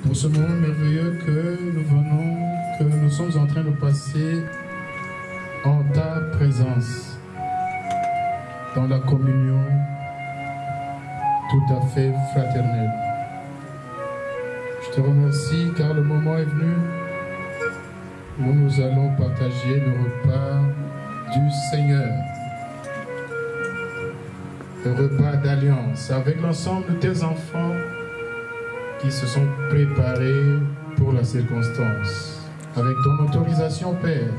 pour ce moment merveilleux que nous sommes en train de passer en ta présence, dans la communion tout à fait fraternelle. Je te remercie car le moment est venu où nous allons partager le repas du Seigneur, le repas d'alliance avec l'ensemble de tes enfants qui se sont préparés pour la circonstance. Avec ton autorisation, Père,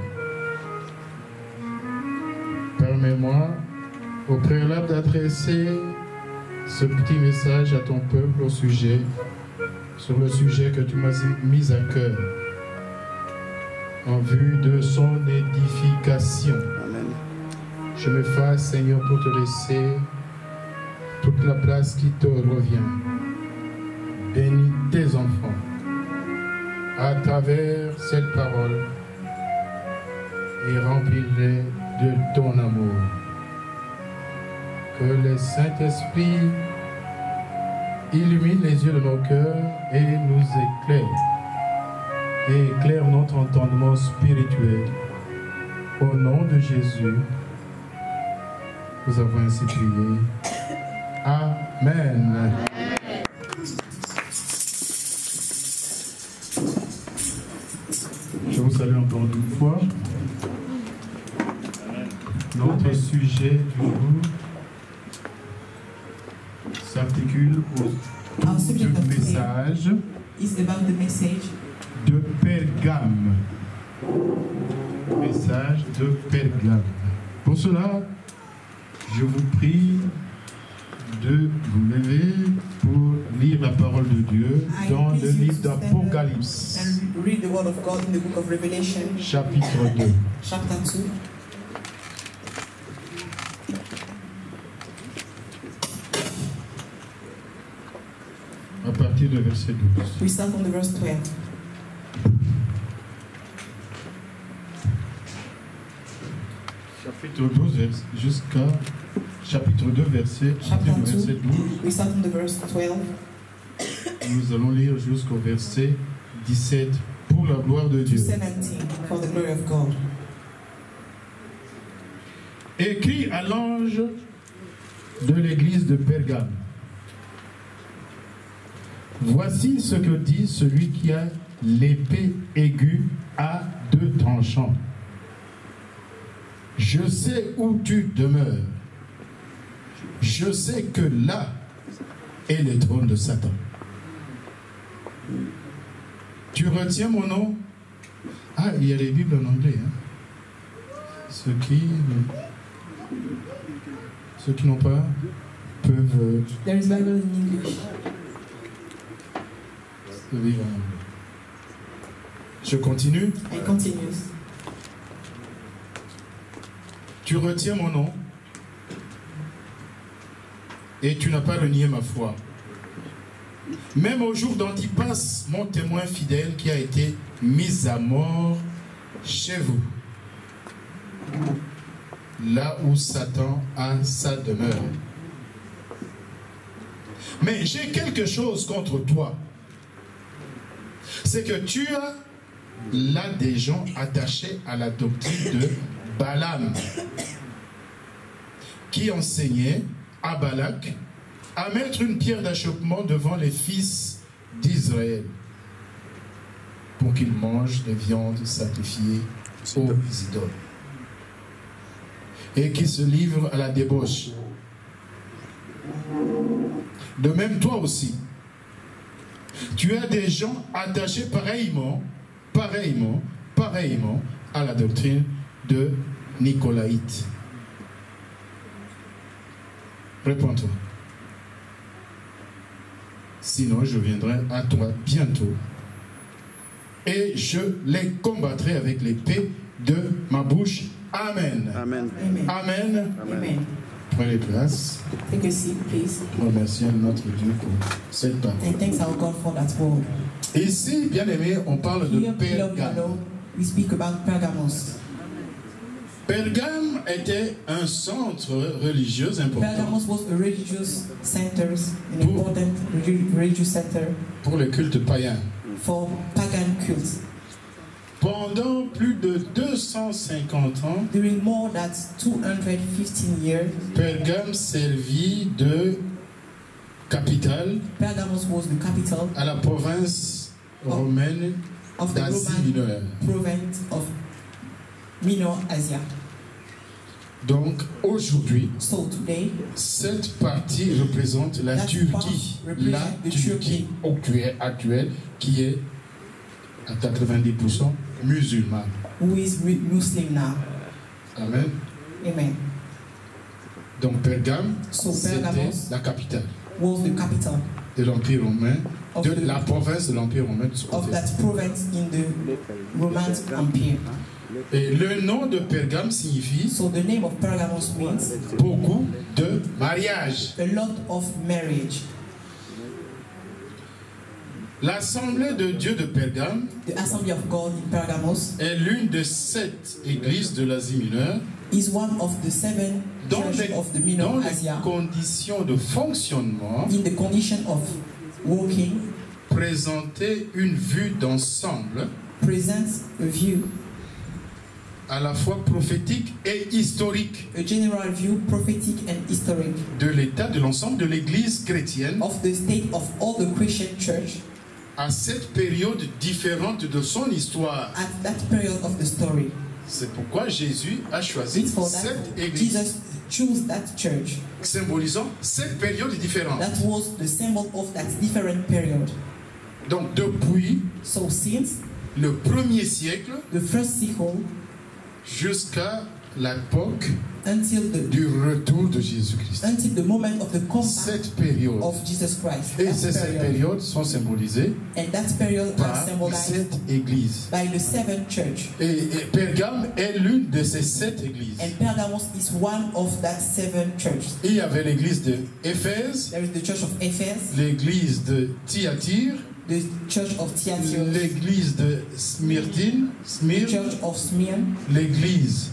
permets-moi au préalable d'adresser ce petit message à ton peuple sur le sujet que tu m'as mis à cœur, en vue de son édification. Amen. Je m'efface, Seigneur, pour te laisser toute la place qui te revient. Bénis tes enfants à travers cette parole et remplis-les de ton amour. Que le Saint-Esprit illumine les yeux de nos cœurs et nous éclaire notre entendement spirituel. Au nom de Jésus, nous avons ainsi prié. Amen. Je vous salue encore une fois. Notre sujet du jour s'articule au du message de Pergame. Message de Pergame. Pour cela, je vous prie de vous lever pour lire la parole de Dieu dans le livre d'Apocalypse, chapitre 2. À partir du verset 12. We start from the verse 12. Chapitre 12 jusqu'à chapitre 2 verset 12. We start from the verse 12. Nous allons lire jusqu'au verset 17 pour la gloire de Dieu. 17 for the glory of God. Écrit à l'ange de l'église de Pergame. Voici ce que dit celui qui a l'épée aiguë à deux tranchants. Je sais où tu demeures. Je sais que là est le trône de Satan. Tu retiens mon nom? Ah, il y a les Bibles en anglais. Hein? Ceux qui n'ont pas peuvent There is Bible in English. Lire en anglais. Je continue. I continue. Tu retiens mon nom et tu n'as pas renié ma foi. Même au jour d'Antipas, mon témoin fidèle qui a été mis à mort chez vous, là où Satan a sa demeure. Mais j'ai quelque chose contre toi. C'est que tu as là des gens attachés à la doctrine de Balaam, qui enseignait à Balak à mettre une pierre d'achoppement devant les fils d'Israël pour qu'ils mangent des viandes sacrifiées aux idoles et qui se livrent à la débauche. De même toi aussi, tu as des gens attachés pareillement à la doctrine de Nicolaïte. Réponds-toi. Sinon, je viendrai à toi bientôt et je les combattrai avec l'épée de ma bouche. Amen. Amen. Amen. Amen. Prenez place. Take a seat, please. Remercions notre Dieu pour cette parole. And thanks our God for that word. Ici, bien aimé, on parle de Here, beloved Pergame. Lord, we speak about Pergamos. Pergame était un centre religieux important Pergamos was a religious center, an important religious center pour le culte païen. for pagan cults. Pendant plus de 250 ans, During more than 215 years, Pergame servit de capitale Pergamos was the capital à la province romaine of the d'Asie Roman mineure. province of Minor Asia. Donc aujourd'hui, So today, cette partie représente la That Turquie, part represent la the Turquie actuelle qui est à 90% musulmane. who is Muslim now. Amen. Amen. Donc Pergame, So c'était Pergamos la capitale was the capital de l'Empire romain, of, de la province de l'Empire romain de ce of côté. that province in the Roman Empire. Et le nom de Pergame signifie So the name of Pergamos means beaucoup de mariages. a lot of marriage. L'Assemblée de Dieu de Pergame The Assembly of God in Pergamos est l'une de 7 églises de l'Asie mineure is one of the 7 dans churches les, of the dans Minor les Asia conditions de fonctionnement. in the condition of walking Présenter une vue d'ensemble presents a view, à la fois prophétique et historique a general view, prophetic and historic de l'état de l'ensemble de l'Église chrétienne of the state of all the Christian church à cette période différente de son histoire. at that period of the story. C'est pourquoi Jésus a choisi It's for that cette église, Jesus chose that church. symbolisant cette période différente. That was the symbol of that different period. Donc depuis So since le 1er siècle the first cycle jusqu'à l'époque until du retour de Jésus-Christ. the moment of the comeback Cette période of Jesus Christ. et That ces period. périodes sont symbolisées And that period are par symbolized cette église. by the 7 church. Et Pergame est l'une de ces 7 églises. And Pergamos is one of that 7 churches. Il y avait l'église de Éphèse, There is the church of Ephesus, l'église de Thyatire, the church of Thyatira, l'église de Smyrne, the church of Smyrna, l'église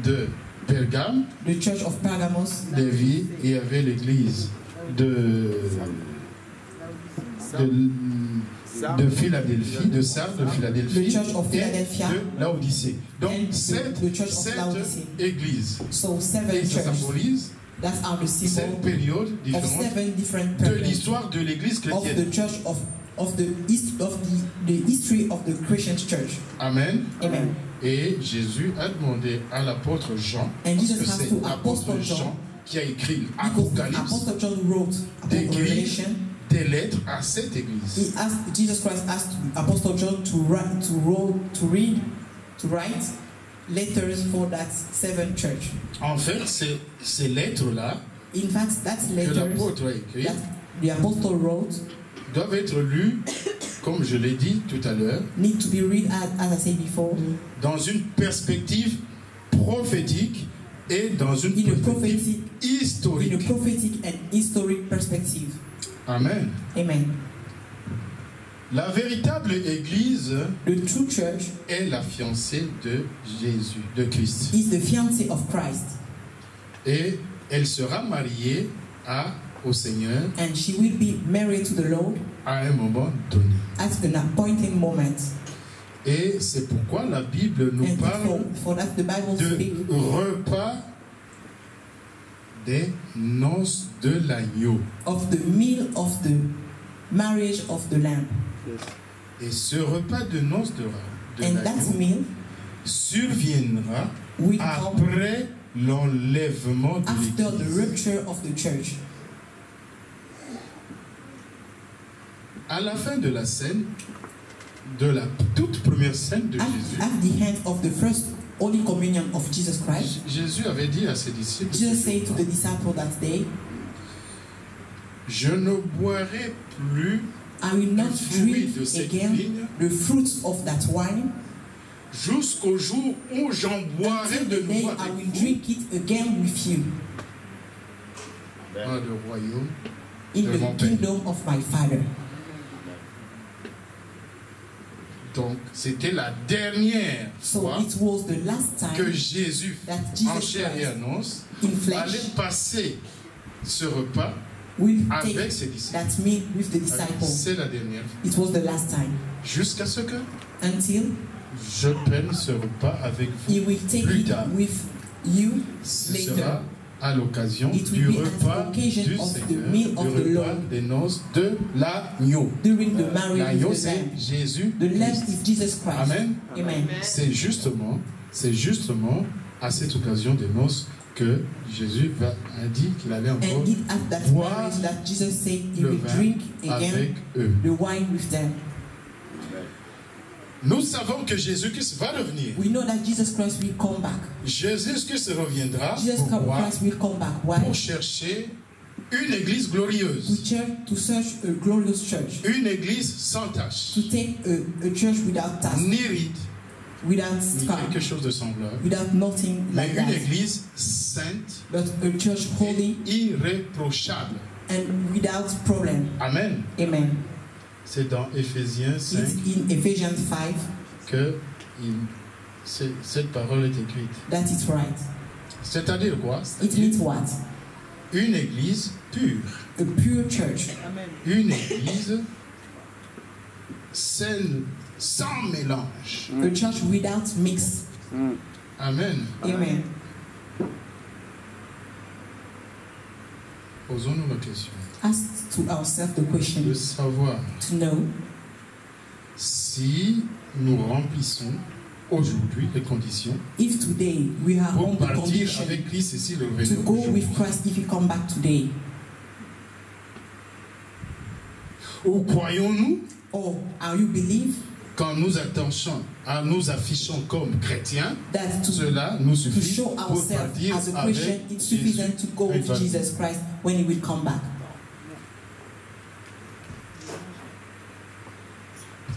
de Pergame, the church of Pergamos, Lévi, et il y avait l'église de Philadelphie, de Sardes, de Philadelphie, The Church of et Philadelphia, de Laodicée. Donc and sept the Church of Laodicea. églises. So 7 Et ça churches. symbolise That are the cette symbol période of différente 7 different de periods l'histoire de l'église of chrétienne. the church of the history of the Christian church. Amen. Amen. Et Jésus a demandé à l'apôtre Jean, And parce Jesus que has c'est to l'apôtre Apostle Jean John, qui a écrit because l'Apocalypse, Apostle John wrote about d'écrire Revelation. des lettres à cette église. He asked Jesus Christ asked Apostle John to write letters for that 7 church. En fait, ces lettres-là In fact, that que letters l'apôtre a écrites that the apostle wrote doivent être lues, comme je l'ai dit tout à l'heure, need to be read as I said before, dans une perspective prophétique et dans une in a perspective historique. prophetic and historic perspective. Amen. Amen. La véritable église The true church est la fiancée de Jésus, de Christ. is the fiancé of Christ, Et elle sera mariée au Seigneur and she will be married to the Lord à un moment donné. at an appointed moment. Et c'est pourquoi la Bible nous And parle for that the Bible de speaks repas des noces de l'agneau. of the meal of the marriage of the Lamb. Et ce repas de noces de And that l'agneau meal surviendra will come après l'enlèvement de after the l'Église. rupture of the church. À la fin de la scène, de la toute première scène de Jésus, At the hand of the first Holy Communion of Jesus Christ, Jésus avait dit à ses disciples, Jesus said to the disciples that day, je ne boirai plus I will not du fruit drink de cette again vigne the fruits of that wine jusqu'au jour où j'en boirai until de the day nouveau I will avec vous drink it again with you dans le royaume in de mon the Père. kingdom of my Father. Donc, c'était la dernière So fois it was the last que time Jésus, that en Jesus chair et Christ en os, in allait flesh passer ce repas will avec take ses disciples. that meal with the disciples. C'est la dernière fois. It was the last time. Jusqu'à ce que Until je prenne ce repas avec he vous will take plus it tard. with you Ce later. sera à l'occasion It du will be at repas the occasion du of the Seigneur, meal du of the repas Lord. des noces de l'agneau. During the marriage L'agneau, with the c'est Lamb. Jésus. The Lamb Christ. is Jesus Christ. Amen. Amen. C'est justement à cette occasion des noces que Jésus a dit qu'il allait encore And it at that boire marriage that Jesus said he le will vin drink again avec eux. the wine with them. Nous savons que Jésus-Christ va revenir. We know that Jesus Christ will come back. Jésus-Christ reviendra Jesus pourquoi? Christ will come back. Why? Pour chercher une église glorieuse, To search a glorious church. une église sans tache, To take a church without task, ni ride, without ni scar, quelque chose de semblable, without nothing mais like une that. église sainte But a church holy et irréprochable. and without problem. Amen. Amen. C'est dans Éphésiens 5 It's in Ephesians 5 que cette parole est écrite. that it's right. C'est-à-dire quoi? It C'est-à-dire means what? une église pure, A pure church. une église saine, sans mélange. A church without mix. Amen. Amen. Posons-nous la question Ask to ourselves the question de savoir to know si nous remplissons aujourd'hui les conditions if today we are pour on the partir condition avec Christ ici le to revenir go aujourd'hui. with Christ if he come back today. Ou croyons-nous Or are you believe quand nous affichons comme chrétiens, that to cela nous to suffit show pour ourselves partir as a Christian, avec it's Jésus sufficient to go quand il with va venir. Jesus Christ when he will come back.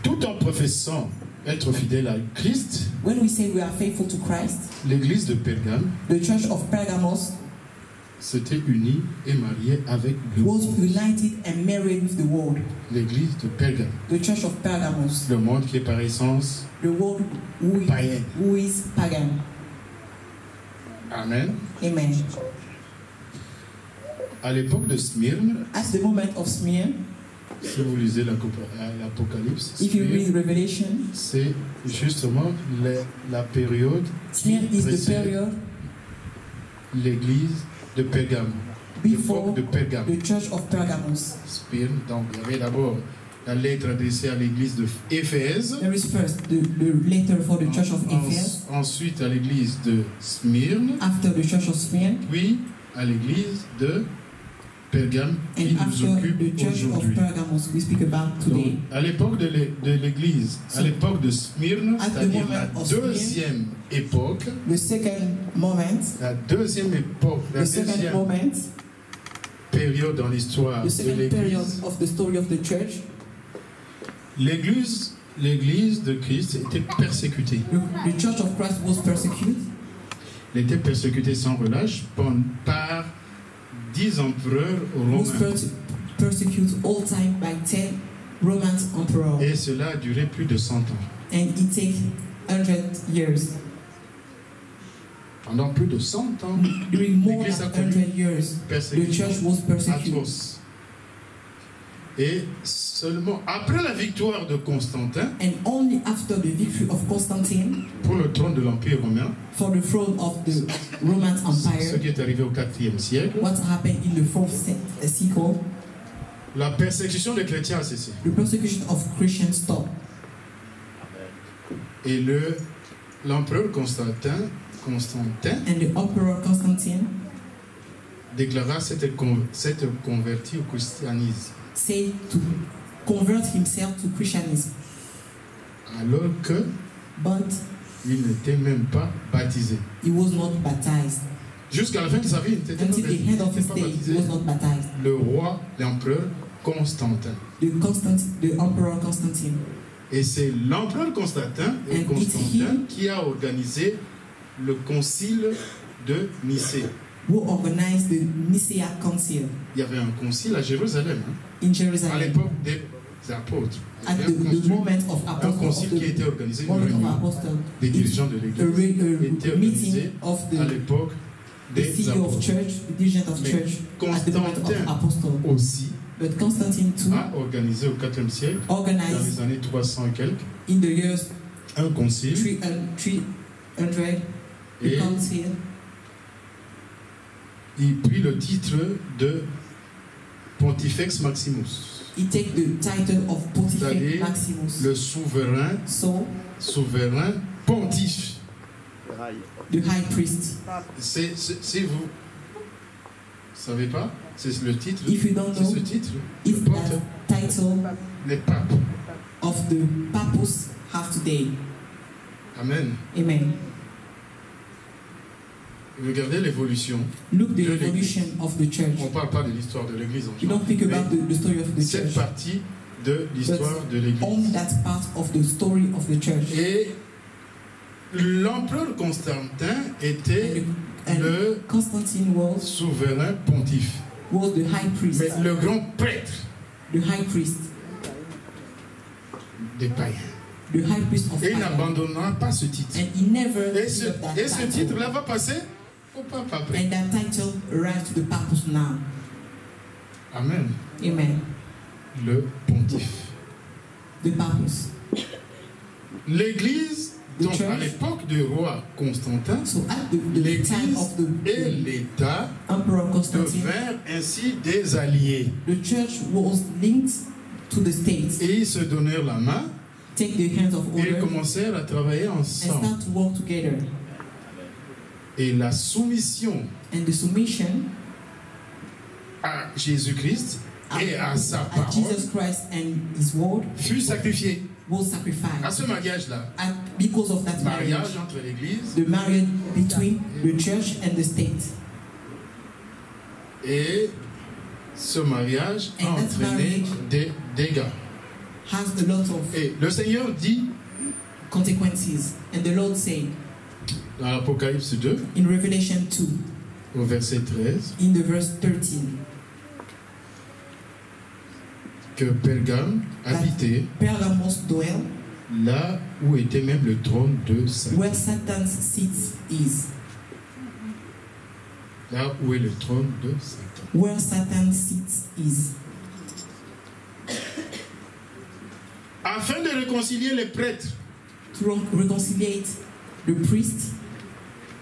Tout en professant être fidèle à Christ, When we say we are faithful to Christ, l'église de Pergame the church of Pergamos s'était unie et mariée avec le was monde. united and married with the world. L'église de Pergame, The church of Pergamos, le monde qui est par essence the world païen. who is pagan. Amen. Amen. À l'époque de Smyrne, At the moment of Smyrna, si vous lisez l'Apocalypse, if you read Smyrne, Revelation, c'est justement la période qui Smyrna is the précède period l'église de Pergame, before l'époque de Pergame. the church of Pergamos. Smyrne, donc il y avait d'abord la lettre adressée à l'église de Éphèse, There is first the letter for the church of Ephesus, ensuite à l'église de Smyrne, after the church of Smyrna, puis à l'église de Pergame qui and nous after occupe the church of aujourd'hui. Pergamos we speak about Donc, today. à l'époque de l'église, à l'époque de Smyrne, At the c'est-à-dire la moment of Smyrne, deuxième époque, The second moment, la deuxième époque, la the second deuxième moment, période dans l'histoire the de second period l'église, of the story of the church, l'église de Christ était persécutée. the church of Christ was persecuted. Elle était persécutée sans relâche par 10 empereurs Was romains. persecuted all time by 10 Roman emperors, Et cela a duré plus de 100 ans. and it takes 100 years. Pendant plus de 100 ans, During more l'Église a than connu 100 years, the persécution church was persecuted. atroce. Et seulement après la victoire de Constantin And only after the victory of Constantine pour le trône de l'Empire romain, for the throne of the Roman ce Empire, qui est arrivé au IVe siècle, what happened in the 4th century, la persécution des chrétiens a cessé. the persecution of Christians stopped. Et l'empereur Constantin And the Emperor Constantine déclara s'être converti au christianisme, said to convert himself to Christianism, alors que but il n'était même pas baptisé. he was not baptized. Jusqu'à la fin de sa vie, il n'était pas Until the end of his day, he baptisé. was not baptized. Le roi, l'empereur Constantin. The Emperor Constantine. Et c'est l'empereur Constantin And qui a organisé le concile de Nicée. who organized the Nicaea Council Il y avait un concile à Jérusalem. in À Jerusalem. l'époque apôtres. At Il y a the moment of un apostle, concile qui a été organisé, une moment of réunion apostle, des dirigeants de l'Église, était a meeting organisé of à the l'époque des CEO of apôtres. church, the dirigent of Mais church, at the moment of Constantin apostle. aussi But Constantine too a organisé au IVe siècle, dans organized les années 300 et quelques, in the years un concile 300 the et council. il prit le titre de Pontifex Maximus, He take the title of Pontifex c'est-à-dire Maximus. le souverain pontife. The high priest. Si vous savez pas, c'est le titre. If you don't C'est know, ce titre. it's Le porte that title les papes. of the papus have today. Amen. Amen. Regardez l'évolution. Look the De l'Église. evolution of the church. On ne parle pas de l'histoire de l'Église en You général. don't think about the story of the Cette church. partie de l'histoire de On l'Église. that part of the story of the church. Et l'empereur Constantin était And le Constantine was souverain pontife. the high priest. Mais le grand prêtre The high priest. des païens. The high priest of Et il Pagan. n'abandonnera pas ce titre. And he never Et gave up that ce title. titre-là va passer au pape après. And that title arrives to the papus now. Amen. Amen. Le pontife. The papus. L'Église, donc church. à l'époque du roi Constantin, So at the time l'Église of et the l'État Emperor Constantine, devinrent ainsi des alliés. the church was linked to the state. Et ils se donnèrent la main Take the hands of et ils order commencèrent à travailler and ensemble. start to work together. Et la soumission And the submission à Jésus-Christ et à sa at parole Jesus Christ and His word fut sacrifiée. was À sacrificed. ce mariage-là, Because of that marriage, mariage entre l'Église the marriage between the church and the state. et ce mariage a And that entraîné marriage des dégâts. Has a lot of Et le Seigneur dit consequences. And the Lord said dans l'Apocalypse 2, in Revelation 2, au verset 13, in the verse 13, que Pergame habitait Pergamos dwell là où était même le trône de Satan. where Satan's seat is. Là où est le trône de Satan. Where Satan's seat is. Afin de réconcilier les prêtres To reconciliate the priest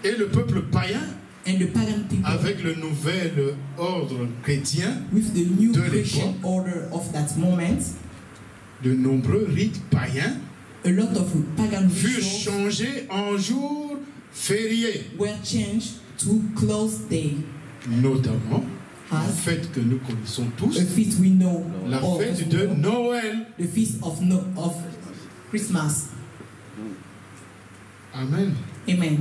et le peuple païen and the pagan people avec le nouvel ordre chrétien, with the new de Christian l'époque. order of that moment, de nombreux rites païens a lot of pagan furent rituals changés en jours fériés, were changed to close day, notamment la as fête que nous connaissons a tous, feast we know, la all fête of de us know, Noël. the feast of Christmas. Amen. Amen.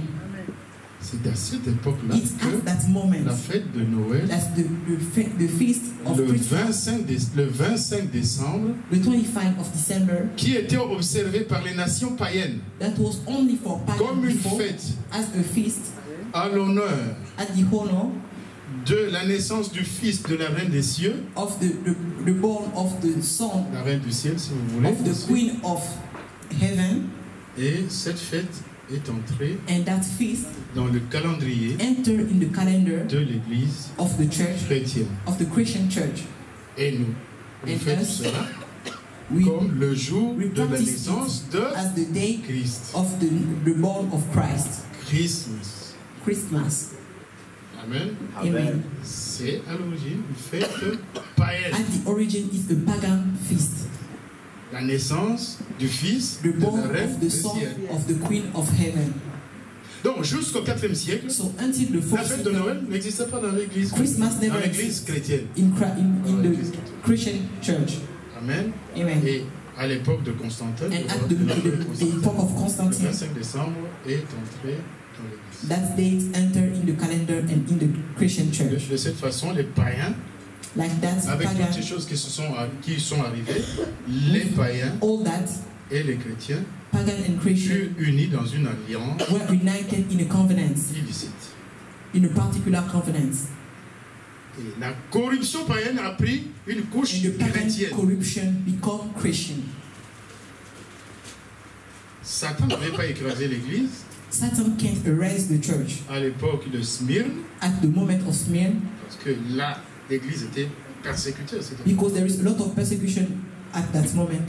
C'est à cette époque-là It's at que that moment la fête de Noël, that's the feast of le Christmas, 25 décembre, the 25th of December, qui était observé par les nations païennes that was only for pagan comme une people fête as a feast à l'honneur at the honor de la naissance du fils de la reine des cieux, of the born of the son la reine du ciel si vous voulez, of the queen of heaven, et cette fête est entrée and that feast dans le calendrier enter in the calendar de l'église of the church, chrétienne. of the Christian church. Et nous And faisons us, cela We comme le jour we de la practice naissance it de as the day Christ. of the born of Christ, Christmas. Christmas. Amen. Amen. C'est à l'origine une fête païenne. At the origin is a pagan feast. La naissance du fils The de born la reine of du the son ciel. of the queen of heaven. Donc jusqu'au IVe siècle, So until the la fourth fête de Noël n'existait pas dans l'église. Christmas Dans never l'église existed chrétienne. in the Christian church. Amen. Amen. Et à l'époque de Constantin, And at the epoch of le Constantine, 25 décembre est entré dans l'église. that date enter in the calendar and in the Christian church. De cette façon, les païens, Like that, avec toutes ces pagan, choses qui sont arrivées, les païens all that, et les chrétiens pagan and Christian, furent unis dans une alliance were united in a covenant, illicite. in a particular covenant. Et la corruption païenne a pris une couche And the pagan chrétienne. corruption become Christian. Satan n'avait pas écrasé l'église Satan can't erase the church à l'époque de Smyrne, at the moment of Smyrna parce que là, l'église était persécutée. because there is a lot of persecution at that moment.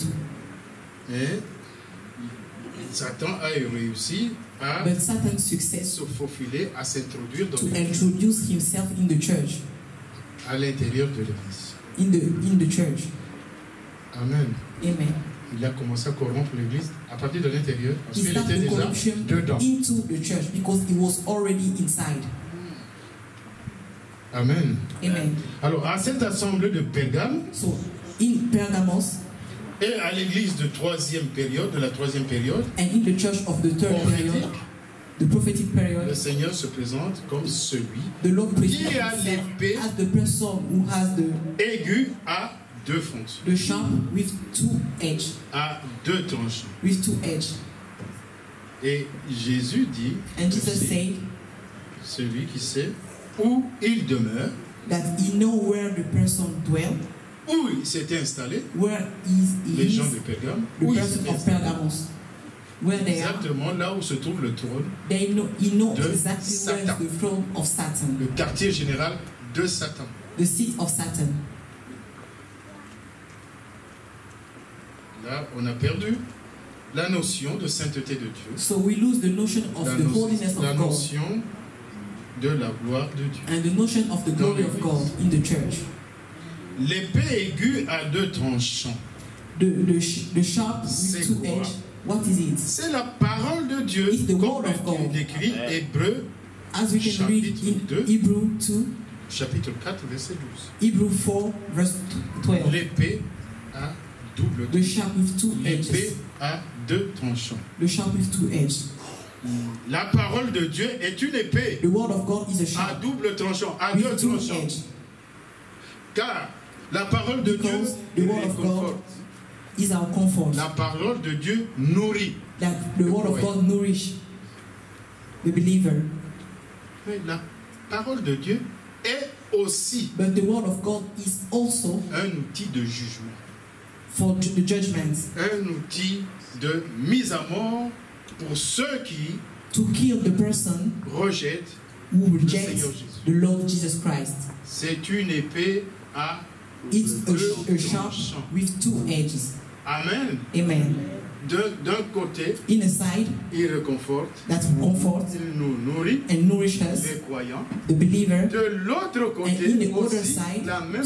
Et Satan a réussi à But Satan's success se faufiler, à s'introduire dans to l'église, introduce himself in the church, à l'intérieur de l'église. in the church. Amen. Amen. Il a commencé à corrompre l'église à partir de l'intérieur, parce He qu'il était started déjà corruption dedans. into the church because he was already inside. Amen. Amen. Alors, à cette assemblée de Pergame So in Pergamos et à l'église de troisième période, de la troisième période, and in the church of the third period, prophétique, the prophetic le period, Seigneur se présente comme celui the Lord presents qui a himself l'épée as the person who has aiguë à deux fonctions, the sharp with two edge, à deux tranchants. with two edge. Et Jésus dit, And Jesus aussi, said celui qui sait où il demeure, that he know where the person dwell, où il s'était installé, where les gens is de Pergame, the où il person s'était of installé. Pergamos, where they are. Exactement là où se trouve le trône, He know de exactly where is Satan. the throne of Satan, le quartier général de Satan. the seat of Satan. Là, on a perdu la notion de sainteté de Dieu, So we lose the notion of the holiness la of God notion de la gloire de Dieu. and the notion of the glory of God in the church. L'épée aiguë à deux tranchants, The sharp C'est with two quoi? edge. What is it? c'est la parole de Dieu, It's the comme word of God. l'écrit Hébreux, As we can read in Chapitre 2. Hebrew 2, chapitre 4, verset 12. Hebrew 4, verse 12. L'épée à double The sharp with two l'épée edges. à deux tranchants. The sharp with two edges. La parole de Dieu est une épée The word of God is a à sharp double tranchant, à deux with two tranchants. edges. Car la parole de Dieu Because the word of God réconforte. is our comfort. La parole de Dieu nourrit. That the word of God nourish the believer. Mais la parole de Dieu est aussi But the word of God is also un outil de jugement, for the judgments, un outil de mise à mort pour ceux qui to kill the person rejettent who le rejects Seigneur Jésus. the Lord Jesus Christ. C'est une épée à It's deux a sharp tranchants. with two edges. Amen. Amen. D'un côté, In a side il réconforte, that comforts il nous nourrit, and nourishes les croyants. the believer, De l'autre and côté, in the other aussi, side, la même